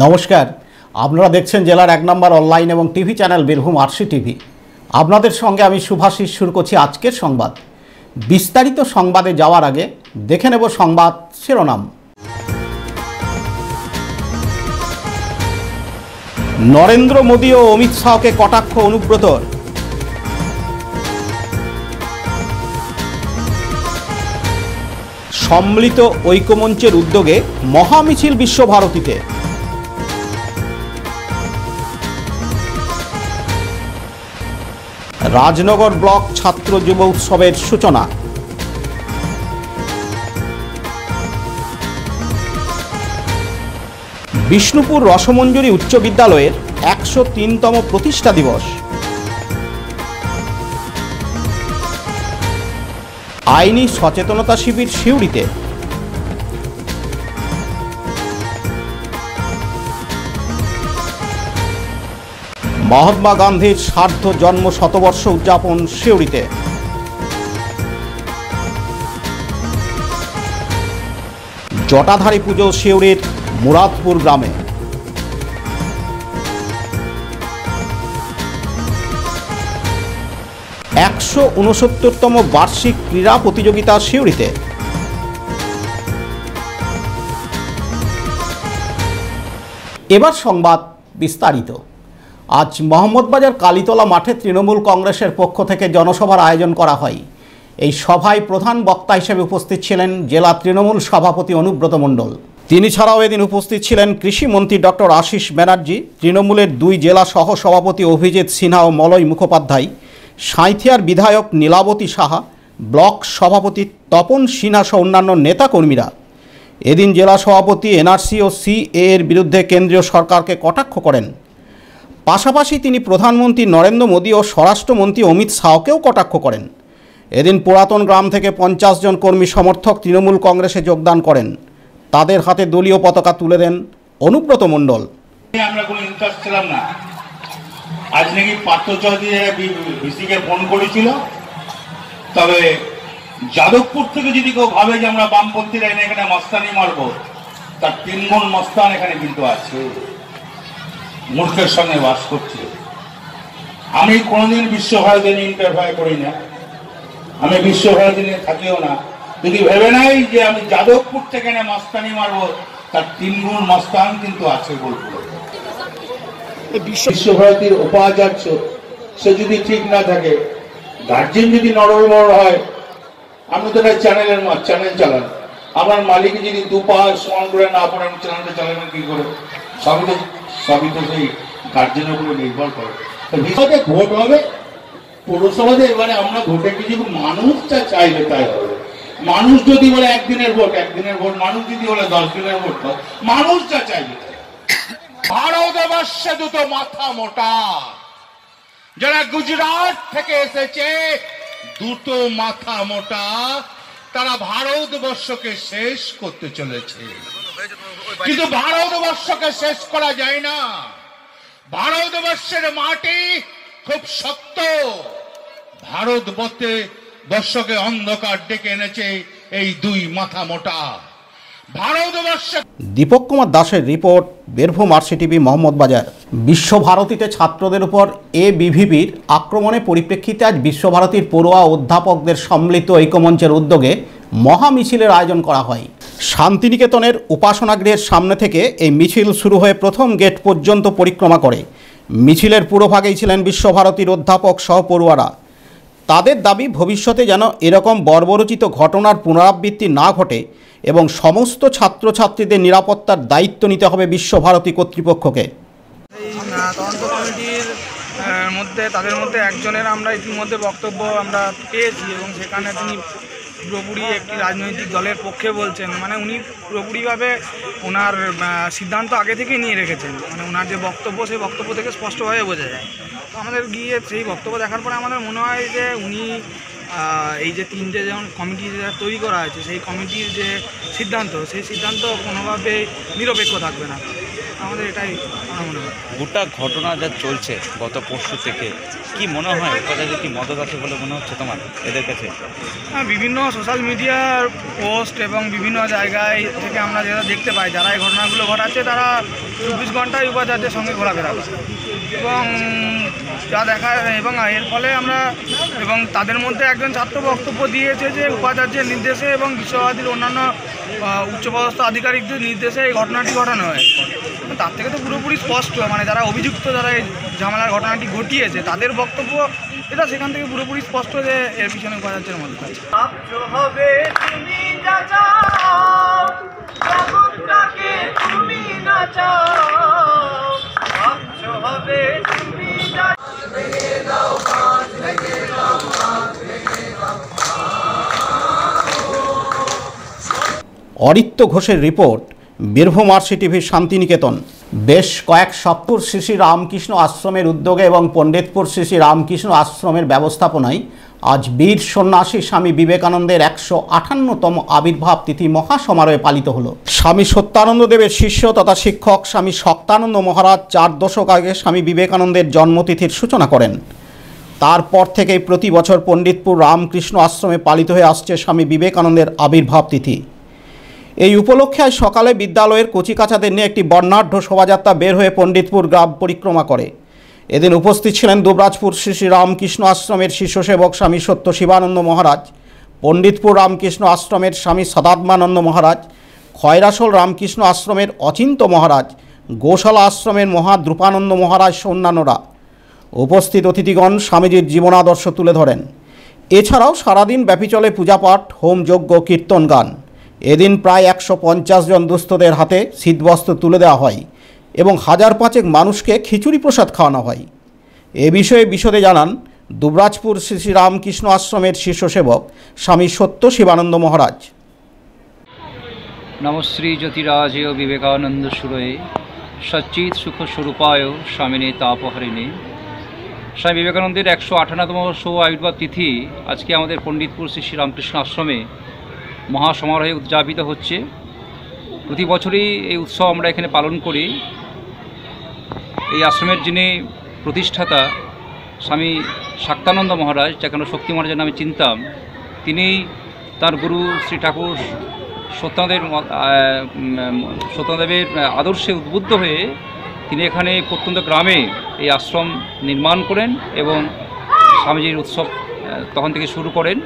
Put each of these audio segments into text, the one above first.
নমস্কার, আপনারা দেখছেন জেলার 1 নম্বর অনলাইন এবং TV channel Birbhum RC TV. আপনাদের সঙ্গে আমি শুভাশিস শুরু করছি আজকের সংবাদ। বিস্তারিত সংবাদে যাওয়ার আগে দেখে নেব সংবাদ শিরোনাম। নরেন্দ্র মোদী ও অমিত শাহকে কটাক্ষ অনুব্রতর। সম্মিলিত ঐক্যমঞ্চের উদ্যোগে মহামিছিল বিশ্বভারতীতে। রাজনগর ব্লক ছাত্র যুব উৎসবের সূচনা। বিষ্ণুপুর রসমঞ্জরি উচ্চ বিদ্যালয়ের 103তম প্রতিষ্ঠা দিবস। আইনি সচেতনতা শিবির সিউড়িতে। মহাত্মা গান্ধীর সার্ধ জন্ম শতবর্ষ উদযাপন সিউড়িতে। জটাধারী পুজো সিউড়ির মুরাদপুর গ্রামে। 169তম বার্ষিক ক্রীড়া প্রতিযোগিতা সিউড়িতে। এবার সংবাদ বিস্তারিত। আজ মোহাম্মদবাজার কালীতলা মাঠে তৃণমূল কংগ্রেসের পক্ষ থেকে জনসভার আয়োজন করা হয়। এই সভায় প্রধান বক্তা হিসেবে উপস্থিত ছিলেন জেলা তৃণমূল সভাপতি অনুব্রত মণ্ডল। তিনি ছাড়াও এদিন উপস্থিত ছিলেন কৃষিমন্ত্রী ডক্টর আশিস ব্যানার্জি, তৃণমূলের 2 জেলা সহ সভাপতি অভিজিৎ সিনহা ও মলয় মুখোপাধ্যায়, সাঁইথিয়ার বিধায়ক নীলাবতী সাহা, ব্লক সভাপতি তপন সিনহা সহ অন্যান্য নেতাকর্মীরা। এদিন জেলা সভাপতি এনআরসি ও সিএ এর বিরুদ্ধে কেন্দ্রীয় সরকারকে কটাক্ষ করেন। পাশাপাশি তিনি প্রধানমন্ত্রী নরেন্দ্র মোদী ও স্বরাষ্ট্রমন্ত্রী অমিত শাহকেও কটাক্ষ করেন। এদিন পুরাতন গ্রাম থেকে 50 জন কর্মী সমর্থক তৃণমূল কংগ্রেসে যোগদান করেন। তাদের হাতে দলীয় পতাকা তুলে দেন অনুব্রত মণ্ডল। আমরা কোনো ইন্টারেস্ট ছিলাম না। আজ নাকি পার্থ চৌধুরী বিসিকে ফোন করেছিল, তবে যাদবপুর থেকে যদি কেউ ভাবে যে আমরা বামপন্থীরা এখানে মস্তানি মারবো, তার 3 গুণ মস্তান এখানে কিন্তু আছে, মূর্খের সঙ্গে বাস করছে। আমি কোনোদিন বিশ্বভারতী নিয়ে ইন্টারফেয়ার করি না, আমি বিশ্বভারতী নিয়ে থাকিও না। যদি ভেবে নাই যে আমি যাদবপুর থেকে মস্তানি মারবো, তার 3 গুণ মস্তান কিন্তু আছে বোলপুরে। বিশ্বভারতীর উপাচার্য সে যদি ঠিক না থাকে, গার্জেন যদি নড়বড় হয়, আপনি তো চ্যানেল চালান, আমার মালিক যদি 2 পা সমান করে না পড়েন, চ্যানেলটা চালাবেন কি করে? সবই তো সেই গার্জেনের উপরে নির্ভর করে। ভোট হবে পৌরসভাতে, এবারে আমরা ভোটে কিছু মানুষটা চাইবে তাই হবে। মানুষ যদি বলে একদিনের ভোট, মানুষ যদি বলে 10 দিনের ভোট, মানুষটা চাইবে। ভারতবর্ষে 2 মাথা মোটা, যারা গুজরাট থেকে এসেছে, 2 মাথা মোটা, তারা ভারতবর্ষকে শেষ করতে চলেছে। কিন্তু ভারতবর্ষকে শেষ করা যায় না। ভারতবর্ষের মাটি খুব শক্ত। ভারতবর্ষকে অন্ধকার ডেকে এনেছে এই 2 মাথা মোটা ভারতবর্ষ। দীপক কুমার দাসের report, Birbhum RC TV, Mohammadbazar. বিশ্বভারতীতে ছাত্রদের উপর এবিভিপির আক্রমণের পরিপ্রেক্ষিতে আজ বিশ্বভারতীর পড়ুয়া অধ্যাপকদের সম্মিলিত ঐক্যমঞ্চের উদ্যোগে মহামিছিলের আয়োজন করা হয়। শান্তিনিকেতনের উপাসনাগৃহের সামনে থেকে এই মিছিল শুরু হয়ে প্রথম গেট পর্যন্ত পরিক্রমা করে। মিছিলের পুরোভাগেই ছিলেন বিশ্বভারতীর অধ্যাপক সহ পড়ুয়ারা। তাদের দাবি, ভবিষ্যতে যেন এরকম বর্বরচিত ঘটনার পুনরাবৃত্তি না ঘটে এবং সমস্ত ছাত্রছাত্রীদের নিরাপত্তার দায়িত্ব নিতে হবে বিশ্বভারতী কর্তৃপক্ষকে। এই তদন্ত কমিটির তাদের মধ্যে একজনের আমরা ইতিমধ্যে বক্তব্য আমরা পেয়েছি এবং সেখানে তিনি পুরোপুরি একটি রাজনৈতিক দলের পক্ষে বলছেন। মানে উনি পুরোপুরিভাবে ওনার সিদ্ধান্ত আগে থেকে নিয়ে রেখেছেন। মানে ওনার যে বক্তব্য, সেই বক্তব্য থেকে স্পষ্টভাবে বোঝা যায়। তো আমাদের গিয়ে সেই বক্তব্য দেখার পরে আমাদের মনে হয় যে উনি এই যে 3টে যেমন কমিটি তৈরি করা হয়েছে, সেই কমিটির যে সিদ্ধান্ত, সেই সিদ্ধান্ত কোনোভাবে নিরপেক্ষ থাকবে না। আমাদের এটাই আমার মনে হয়। গোটা ঘটনা যা চলছে গত পরশু থেকে, কি মনে হয় উপাচার্য কি মদত আছে বলে মনে হচ্ছে তোমার এদের কাছে? হ্যাঁ, বিভিন্ন সোশ্যাল মিডিয়ার পোস্ট এবং বিভিন্ন জায়গায় থেকে আমরা যেটা দেখতে পাই, যারা এই ঘটনাগুলো ঘটাচ্ছে তারা 24 ঘন্টায় উপাচার্যের সঙ্গে ঘোরাফেরা করে এবং যা দেখা এবং এর ফলে আমরা এবং তাদের মধ্যে একজন ছাত্র বক্তব্য দিয়েছে যে উপাচার্যের নির্দেশে এবং বিশ্বভারতীর অন্যান্য উচ্চপদস্থ আধিকারিকদের নির্দেশে এই ঘটনাটি ঘটানো হয়। তার থেকে তো পুরোপুরি স্পষ্ট, মানে যারা অভিযুক্ত, যারা এই ঝামেলার ঘটনাটি ঘটিয়েছে তাদের বক্তব্য এটা সেখান থেকে পুরোপুরি স্পষ্ট যে এর পিছনে উপাচার্যের মধ্যে আছে। অরিত্য ঘোষের রিপোর্ট, বীরভূম আরসিটিভির শান্তিনিকেতন। বেশ কয়েক সপ্তাহ শ্রী শ্রী রামকৃষ্ণ আশ্রমের উদ্যোগে এবং পণ্ডিতপুর শ্রী শ্রী রামকৃষ্ণ আশ্রমের ব্যবস্থাপনায় আজ বীর সন্ন্যাসী স্বামী বিবেকানন্দের 158তম আবির্ভাব তিথি মহাসমারোহে পালিত হলো। স্বামী সত্যানন্দ দেবের শিষ্য তথা শিক্ষক স্বামী শক্তানন্দ মহারাজ 4 দশক আগে স্বামী বিবেকানন্দের জন্মতিথির সূচনা করেন। তারপর থেকেই প্রতি বছর পণ্ডিতপুর রামকৃষ্ণ আশ্রমে পালিত হয়ে আসছে স্বামী বিবেকানন্দের আবির্ভাব তিথি। এই উপলক্ষে আজ সকালে বিদ্যালয়ের কচিকাচাদের নিয়ে একটি বর্ণাঢ্য শোভাযাত্রা বের হয়ে পণ্ডিতপুর গ্রাম পরিক্রমা করে। এদিন উপস্থিত ছিলেন দুবরাজপুর শ্রী শ্রী রামকৃষ্ণ আশ্রমের শিষ্য সেবক স্বামী সত্য শিবানন্দ মহারাজ, পণ্ডিতপুর রামকৃষ্ণ আশ্রমের স্বামী সদাত্মানন্দ মহারাজ, খয়রাসোল রামকৃষ্ণ আশ্রমের অচিন্ত মহারাজ, গোশালা আশ্রমের মহাদ্রুপানন্দ মহারাজ সহ অন্যান্যরা। উপস্থিত অতিথিগণ স্বামীজির জীবনাদর্শ তুলে ধরেন। এছাড়াও সারাদিন ব্যাপী চলে পূজাপাঠ, হোমযজ্ঞ, কীর্তন গান। এদিন প্রায় 150 জন দুস্থদের হাতে শীতবস্ত্র তুলে দেওয়া হয় এবং 1000-5 মানুষকে খিচুড়ি প্রসাদ খাওয়ানো হয়। এ বিষয়ে বিশদে জানান দুবরাজপুর শ্রী শ্রী রামকৃষ্ণ আশ্রমের শিষ্য সেবক স্বামী সত্য শিবানন্দ মহারাজ। নমশ্রী জ্যোতিরাজয় বিবেকানন্দ সুরয়ে সচ্চিৎ সুখ স্বরূপায় স্বামিনে তাপহরিণী। স্বামী বিবেকানন্দের 158তম আবির্ভাব তিথি আজকে আমাদের পণ্ডিতপুর শ্রী শ্রী রামকৃষ্ণ আশ্রমে মহাসমারোহে উদযাপিত হচ্ছে। প্রতি বছরই এই উৎসব আমরা এখানে পালন করি। এই আশ্রমের যিনি প্রতিষ্ঠাতা স্বামী শক্তানন্দ মহারাজ, যাকে আমরা শক্তি মহারাজের নামে চিনতাম, তিনি তার গুরু শ্রী ঠাকুর সত্যনাদেবের আদর্শে উদ্বুদ্ধ হয়ে তিনি এখানে প্রত্যন্ত গ্রামে এই আশ্রম নির্মাণ করেন এবং স্বামীজির উৎসব তখন থেকে শুরু করেন।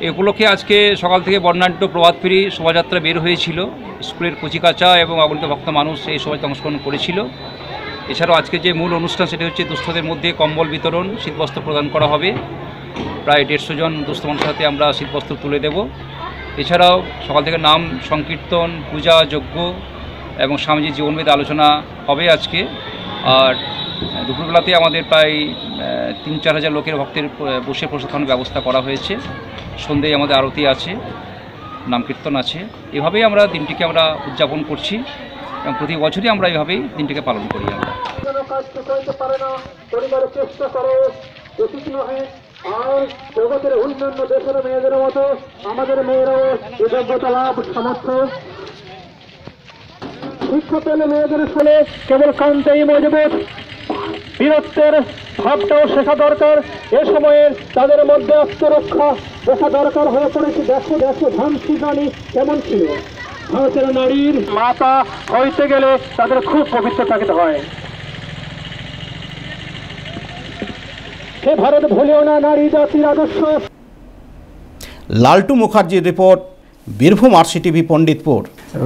এই উপলক্ষে আজকে সকাল থেকে বর্ণাঢ্য প্রভাতফেরি শোভাযাত্রা বের হয়েছিল। স্কুলের কচিকাচা এবং অগণিত ভক্ত মানুষ এই সভায় অংশগ্রহণ করেছিল। এছাড়াও আজকে যে মূল অনুষ্ঠান সেটি হচ্ছে দুস্থদের মধ্যে কম্বল বিতরণ, শীতবস্ত্র প্রদান করা হবে। প্রায় 150 জন দুস্থ মানুষের হাতে আমরা শীতবস্ত্র তুলে দেব। এছাড়াও সকাল থেকে নাম সংকীর্তন, পূজা, যজ্ঞ এবং স্বামীজির জীবনবেদ আলোচনা হবে আজকে। আর দুপুরবেলাতে আমাদের প্রায় 3-4 হাজার লোকের ভক্তের বসে প্রসাদ খাওয়ানোর ব্যবস্থা করা হয়েছে। সন্ধ্যায় আমাদের আরতি আছে, নাম কীর্তন আছে। এভাবেই আমরা দিনটিকে আমরা উদযাপন করছি এবং প্রতি বছরই আমরা এইভাবেই দিনটিকে পালন করি। আমরা আর জগতের অন্যান্য দেশের মেয়েদের মতো আমাদের মেয়েরাও যোগ্যতা লাভ সামর্থ্য শিক্ষা পেলে মেয়েদের ফলে কেবল কান্তেই মজবুত, বীরত্বের ভাবটাও শেখা দরকার। এ সময়ে তাদের মধ্যে আত্মরক্ষা দেখা দরকার হয়ে পড়েছে। দেখো দেখো ঝান্সি রানী কেমন ছিল। ভারতের নারীর মাতা হইতে গেলে তাদের খুব পবিত্র থাকতে হয়। হে ভারত ভুলিও না নারী জাতির আদর্শ। লালটু মুখার্জির report, Birbhum RCTV, Panditpur.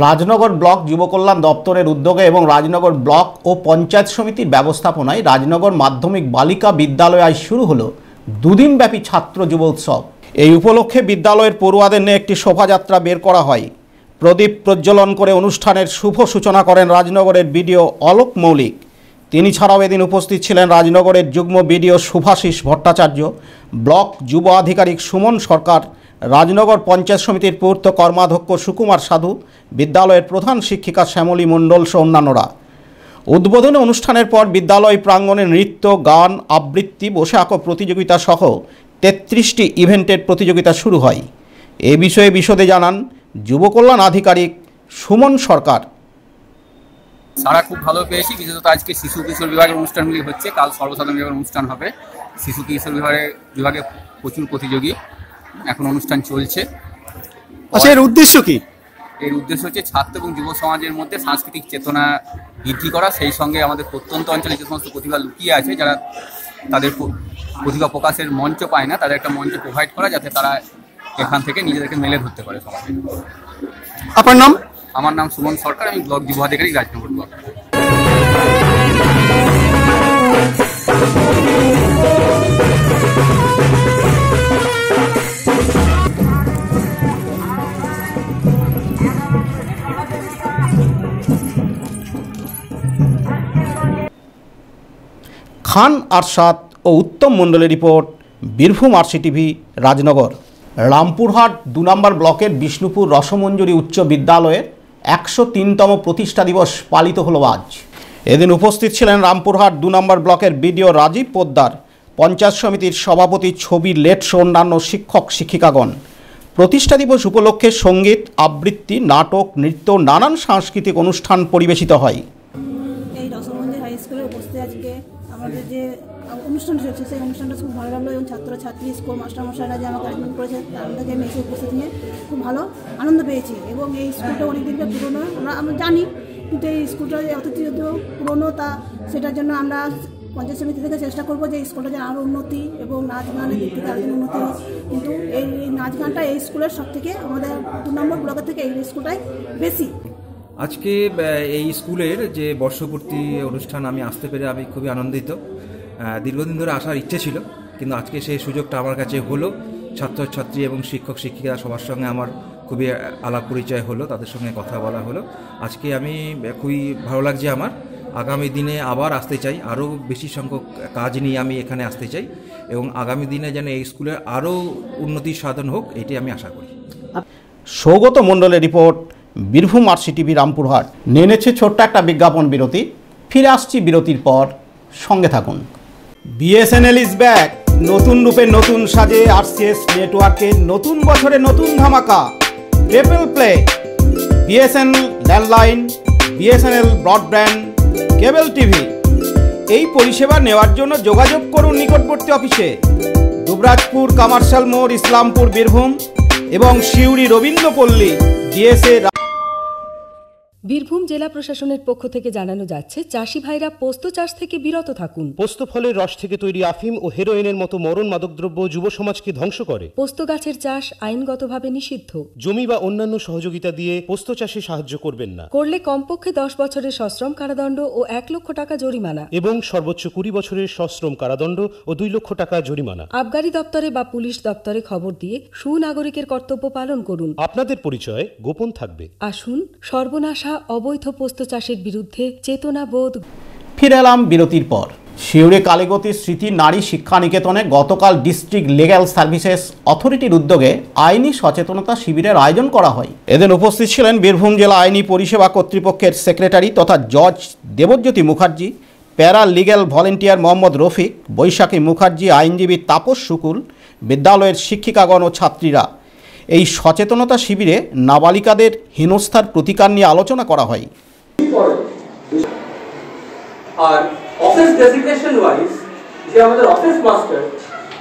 Rajnagar block যুব কল্যাণ দপ্তরের উদ্যোগে এবং রাজনগর ব্লক ও পঞ্চায়েত সমিতির ব্যবস্থাপনায় রাজনগর মাধ্যমিক বালিকা বিদ্যালয়ে আজ শুরু হলো 2 দিনব্যাপী ছাত্র যুব উৎসব। এই উপলক্ষে বিদ্যালয়ের পড়ুয়াদের নিয়ে একটি শোভাযাত্রা বের করা হয়। প্রদীপ প্রজ্বলন করে অনুষ্ঠানের শুভ সূচনা করেন রাজনগরের বিডিও অলোক মৌলিক। তিনি ছাড়াও এদিন উপস্থিত ছিলেন রাজনগরের যুগ্ম বিডিও শুভাশিস ভট্টাচার্য, ব্লক যুব আধিকারিক সুমন সরকার, রাজনগর পঞ্চায়েত সমিতির পূর্ত কর্মাধ্যক্ষ সুকুমার সাধু, বিদ্যালয়ের প্রধান শিক্ষিকা শ্যামলী মণ্ডল সহ অন্যান্যরা। উদ্বোধনী অনুষ্ঠানের পর বিদ্যালয় প্রাঙ্গণে নৃত্য, গান, আবৃত্তি, বসে আঁকো প্রতিযোগিতা সহ 33টি ইভেন্টের প্রতিযোগিতা শুরু হয়। এ বিষয়ে বিশদে জানান যুব কল্যাণ আধিকারিক সুমন সরকার। সারা খুব ভালো পেয়েছি, বিশেষত আজকে শিশু কিশোর বিভাগের অনুষ্ঠানগুলি হচ্ছে, কাল সর্বসাধারণ বিভাগের অনুষ্ঠান হবে। শিশু কিশোর বিভাগে প্রচুর প্রতিযোগী, এখন অনুষ্ঠান চলছে। আচ্ছা, এর উদ্দেশ্য কি? এর উদ্দেশ্য হচ্ছে ছাত্র এবং যুব সমাজের মধ্যে সাংস্কৃতিক চেতনা বৃদ্ধি করা, সেই সঙ্গে আমাদের প্রত্যন্ত অঞ্চলে যে সমস্ত প্রতিভা লুকিয়ে আছে, যারা তাদের প্রতিভা প্রকাশের মঞ্চ পায় না, তাদের একটা মঞ্চ প্রোভাইড করা, যাতে তারা এখান থেকে নিজেদেরকে মেলে ধরতে পারে সমাজে। আপনার নাম? আমার নাম সুমন সরকার, আমি ব্লক যুব আধিকারিক, রাজনগর ব্লক। খান আরশাদ ও উত্তম মণ্ডলের রিপোর্ট, বীরভূম আরসিটিভি, রাজনগর। রামপুরহাট 2 নম্বর ব্লকের বিষ্ণুপুর রসমঞ্জুরি উচ্চ বিদ্যালয়ের 103তম প্রতিষ্ঠা দিবস পালিত হলো আজ। এদিন উপস্থিত ছিলেন রামপুরহাট 2 নম্বর ব্লকের বিডিও রাজীব পোদ্দার, পঞ্চায়েত সমিতির সভাপতি ছবি লেটস ও অন্যান্য শিক্ষক শিক্ষিকাগণ। প্রতিষ্ঠা দিবস উপলক্ষে সঙ্গীত, আবৃত্তি, নাটক, নৃত্য, নানান সাংস্কৃতিক অনুষ্ঠান পরিবেশিত হয়। এই রসমঞ্জুরি হাই স্কুলে উপস্থিত আজকে আমাদের যে অনুষ্ঠানটা হচ্ছে, সেই অনুষ্ঠানটা খুব ভালো লাগলো, এবং ছাত্রছাত্রী, স্কুল মাস্টারমশাইরা যে আমাকে আয়োজন করেছে তাদেরকে আমি এসে উপস্থিত নিয়ে খুব ভালো আনন্দ পেয়েছি। এবং এই স্কুলটা অনেক দিনকার পুরোনো, আমরা জানি, কিন্তু এই স্কুলটা অত্যন্ত পুরোনো, সেটার জন্য আমরা পঞ্চায়েত সমিতি থেকে চেষ্টা করবো যে স্কুলটা যেন আরও উন্নতি এবং নাচ গানের দিক থেকে আরও উন্নতি হয়। কিন্তু এই নাচ গানটা এই স্কুলের সব থেকে আমাদের 2 নম্বর ব্লকের থেকে এই স্কুলটাই বেশি। আজকে এই স্কুলের যে বর্ষপূর্তি অনুষ্ঠান আমি আসতে পেরে আমি খুবই আনন্দিত। দীর্ঘদিন ধরে আসার ইচ্ছে ছিল, কিন্তু আজকে সেই সুযোগটা আমার কাছে হলো। ছাত্রছাত্রী এবং শিক্ষক শিক্ষিকা সবার সঙ্গে আমার খুবই আলাপ পরিচয় হলো, তাদের সঙ্গে কথা বলা হলো। আজকে আমি খুবই ভালো লাগছে আমার। আগামী দিনে আবার আসতে চাই, আরও বেশি সংখ্যক কাজ নিয়ে আমি এখানে আসতে চাই, এবং আগামী দিনে যেন এই স্কুলের আরও উন্নতি সাধন হোক, এটি আমি আশা করি। সৌগত মণ্ডলের রিপোর্ট, বীরভূম আরসিটিভি, রামপুরহাট। নেমেছে ছোট্ট একটা বিজ্ঞাপন বিরতি, ফিরে আসছি বিরতির পর, সঙ্গে থাকুন। BSNL is back. নতুন রূপে, নতুন সাজে আরসিএস নেটওয়ার্কের নতুন বছরে নতুন ধামাকা, triple play. BSNL landline, BSNL broadband, cable TV. এই পরিষেবা নেওয়ার জন্য যোগাযোগ করুন নিকটবর্তী অফিসে, দুবরাজপুর কমার্শিয়াল মোড়, ইসলামপুর, বীরভূম, এবং সিউড়ি রবীন্দ্রপল্লী, ডিএসএ। বীরভূম জেলা প্রশাসনের পক্ষ থেকে জানানো যাচ্ছে, চাষি ভাইরা পোস্ত চাষ থেকে বিরত থাকুন। পোস্ত ফলের রস থেকে তৈরি আফিম ও হেরোইনের মতো মরণ মাদকদ্রব্য যুব সমাজকে ধ্বংস করে। পোস্ত গাছের চাষ আইনগতভাবে নিষিদ্ধ। জমি বা অন্যান্য সহযোগিতা দিয়ে পোস্ত চাষে সাহায্য করবেন না। করলে কমপক্ষে 10 বছরের সশ্রম কারাদণ্ড ও 1 লক্ষ টাকা জরিমানা, এবং সর্বোচ্চ 20 বছরের সশ্রম কারাদণ্ড ও 2 লক্ষ টাকা জরিমানা। আবগারি দপ্তরে বা পুলিশ দপ্তরে খবর দিয়ে সুনাগরিকের কর্তব্য পালন করুন। আপনাদের পরিচয় গোপন থাকবে। আসুন, সর্বনাশা অবৈধ পোস্ত চাষের বিরুদ্ধে চেতনাবোধ। ফিরে এলাম বিরতির পর। সিউড়ি কালীগতি স্মৃতি নারী শিক্ষা নিকেতনে গতকাল ডিস্ট্রিক্ট লিগ্যাল সার্ভিসেস অথরিটির উদ্যোগে আইনি সচেতনতা শিবিরের আয়োজন করা হয়। এদিন উপস্থিত ছিলেন বীরভূম জেলা আইনি পরিষেবা কর্তৃপক্ষের সেক্রেটারি তথা জজ দেবজ্যোতি মুখার্জি, প্যারা লিগ্যাল ভলেন্টিয়ার মোহাম্মদ রফিক, বৈশাখী মুখার্জি, আইনজীবী তাপস শুকুল, বিদ্যালয়ের শিক্ষিকাগণ ও ছাত্রীরা। এই সচেতনতা শিবিরে নাবালিকাদের হেনস্থার প্রতিকার নিয়ে আলোচনা করা হয়। আর অফিস ডেজিগনেশন ওয়াইজ যে আমাদের অফিস মাস্টার,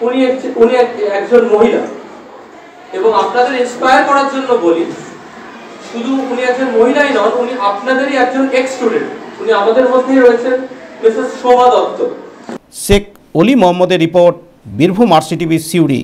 উনি একজন মহিলা, এবং আপনাদের ইন্সপায়ার করার জন্য বলি, শুধু উনি একজন মহিলাই নন, উনি আপনাদেরই একজন এক্স স্টুডেন্ট। উনি আমাদের মধ্যেই রয়েছেন মিসেস শোভা দত্ত। শেখ অলি মোহাম্মদের রিপোর্ট, বীরভূম আরসিটিভি, সিউড়ি।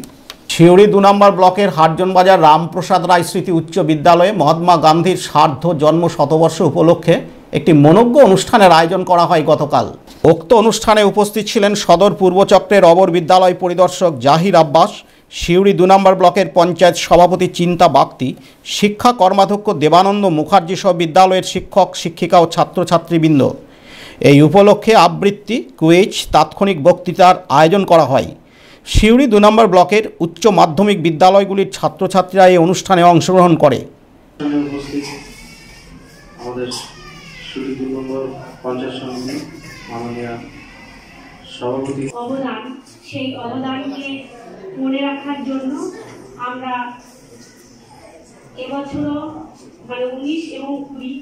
সিউড়ি 2 নম্বর ব্লকের হাটজনবাজার রামপ্রসাদ রায় স্মৃতি উচ্চ বিদ্যালয়ে মহাত্মা গান্ধীর সার্ধ জন্ম শতবর্ষ উপলক্ষে একটি মনোজ্ঞ অনুষ্ঠানের আয়োজন করা হয় গতকাল। উক্ত অনুষ্ঠানে উপস্থিত ছিলেন সদর পূর্বচক্রের অবর বিদ্যালয় পরিদর্শক জাহির আব্বাস, সিউড়ি 2 নম্বর ব্লকের পঞ্চায়েত সভাপতি চিন্তা বাগতি, শিক্ষা কর্মাধ্যক্ষ দেবানন্দ মুখার্জি সহ বিদ্যালয়ের শিক্ষক শিক্ষিকা ও ছাত্রছাত্রীবৃন্দ। এই উপলক্ষে আবৃত্তি, কুইজ, তাৎক্ষণিক বক্তৃতার আয়োজন করা হয়। সিউড়ি 2 নম্বর ব্লকের উচ্চ মাধ্যমিক বিদ্যালয়গুলির ছাত্রছাত্রীরা এই অনুষ্ঠানে অংশগ্রহণ করে। আমাদের সিউড়ি 2 নম্বর পঞ্চায়েত সমিতি মাননীয় সভাপতি অবদান, সেই অবদানকে মনে রাখার জন্য আমরা এবছরও মানে 19 এবং 20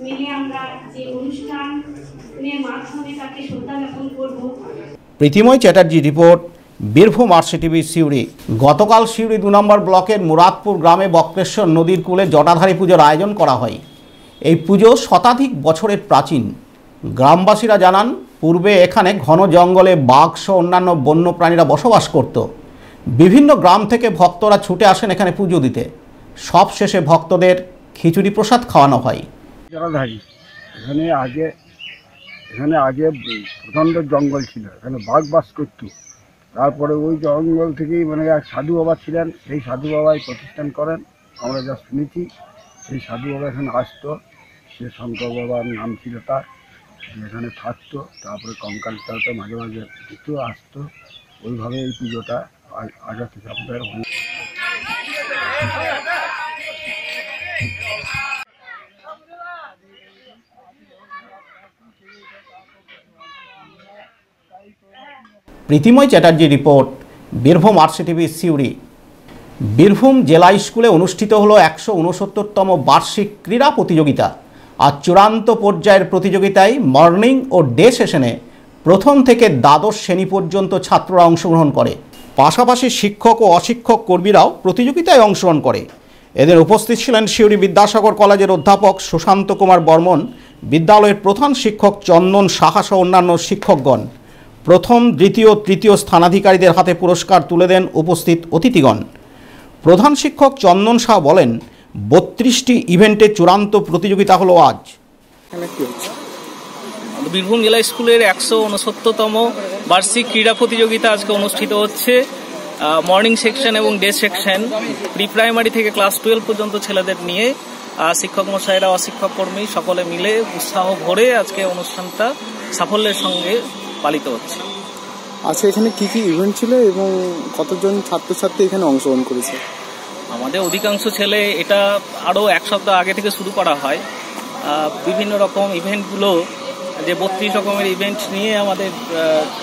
মিলে আমরা যে অনুষ্ঠানের মাধ্যমে তাকে শ্রদ্ধা জ্ঞাপন করবো। প্রীতিময় চ্যাটার্জি রিপোর্ট, বীরভূম আরসিটিভি সিউড়ি। গতকাল সিউড়ি 2 নম্বর ব্লকের মুরাদপুর গ্রামে বক্রেশ্বর নদীর কূলে জটাধারী পুজোর আয়োজন করা হয়। এই পুজো শতাধিক বছরের প্রাচীন। গ্রামবাসীরা জানান, পূর্বে এখানে ঘন জঙ্গলে বাঘ সহ অন্যান্য বন্য প্রাণীরা বসবাস করত। বিভিন্ন গ্রাম থেকে ভক্তরা ছুটে আসেন এখানে পুজো দিতে। সব শেষে ভক্তদের খিচুড়ি প্রসাদ খাওয়ানো হয়। জটাধারী এখানে আগে প্রচণ্ড জঙ্গল ছিল, এখানে বাঘ বাস করত। তারপরে ওই জঙ্গল থেকেই মানে এক সাধু বাবা ছিলেন, সেই সাধু বাবাই প্রতিষ্ঠান করেন। আমরা যা শুনেছি, সেই সাধু বাবা এখানে আসতো, সে শঙ্কর বাবার নাম ছিল তার, এখানে থাকতো। তারপরে কঙ্কাল চালটা মাঝে মাঝে দিত, আসতো। ওইভাবে এই পুজোটা আগে থেকে আমাদের প্রীতিময় চ্যাটার্জি রিপোর্ট, বীরভূম আরসিটিভি সিউড়ি। বীরভূম জেলা স্কুলে অনুষ্ঠিত হলো 169তম বার্ষিক ক্রীড়া প্রতিযোগিতা। আর চূড়ান্ত পর্যায়ের প্রতিযোগিতায় মর্নিং ও ডে সেশনে প্রথম থেকে দ্বাদশ শ্রেণী পর্যন্ত ছাত্ররা অংশগ্রহণ করে। পাশাপাশি শিক্ষক ও অশিক্ষক কর্মীরাও প্রতিযোগিতায় অংশগ্রহণ করে। এদের উপস্থিত ছিলেন সিউড়ি বিদ্যাসাগর কলেজের অধ্যাপক সুশান্ত কুমার বর্মন, বিদ্যালয়ের প্রধান শিক্ষক চন্দন সাহা সহ অন্যান্য শিক্ষকগণ। প্রথম, দ্বিতীয়, তৃতীয় স্থানাধিকারীদের হাতে পুরস্কার তুলে দেন উপস্থিত অতিথিগণ। প্রধান শিক্ষক চন্দন শাহ বলেন, 32টি ইভেন্টে চূড়ান্ত প্রতিযোগিতা হলো আজ। বীরভূম জেলা স্কুলের 169তম বার্ষিক ক্রীড়া প্রতিযোগিতা আজকে অনুষ্ঠিত হচ্ছে। মর্নিং সেকশন এবং ডে সেকশন, প্রি প্রাইমারি থেকে ক্লাস 12 পর্যন্ত ছেলেদের নিয়ে শিক্ষক মশাইরা, অশিক্ষক কর্মী সকলে মিলে উৎসাহ ভরে আজকে অনুষ্ঠানটা সাফল্যের সঙ্গে পালিত হচ্ছে। আচ্ছা, এখানে কি কি ইভেন্ট ছিল এবং কতজন ছাত্রছাত্রী এখানে অংশগ্রহণ করেছে? আমাদের অধিকাংশ ছেলে, এটা আরও 1 সপ্তাহ আগে থেকে শুরু করা হয়। বিভিন্ন রকম ইভেন্টগুলো, যে 32 রকমের ইভেন্ট নিয়ে আমাদের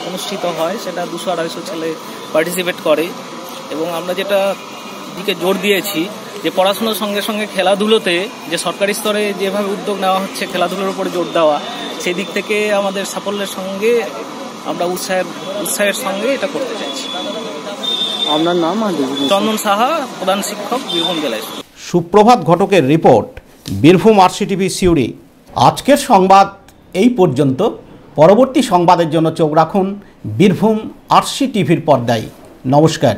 অনুষ্ঠিত হয়, সেটা 200-250 ছেলে পার্টিসিপেট করে। এবং আমরা যেটা দিকে জোর দিয়েছি, যে পড়াশোনার সঙ্গে সঙ্গে খেলাধুলোতে যে সরকারি স্তরে যেভাবে উদ্যোগ নেওয়া হচ্ছে খেলাধুলোর উপরে জোর দেওয়া, সেই দিক থেকে আমাদের সাফল্যের সঙ্গে আমরা উৎসাহের সঙ্গে এটা করতে চাইছি। আপনার নাম? চন্দন সাহা, প্রধান শিক্ষক, বীরভূম জেলা স্কুল। সুপ্রভাত ঘটকের রিপোর্ট, বীরভূম আরসিটিভি সিউড়ি। আজকের সংবাদ এই পর্যন্ত। পরবর্তী সংবাদের জন্য চোখ রাখুন বীরভূম আরসিটিভির পর্দায়। নমস্কার।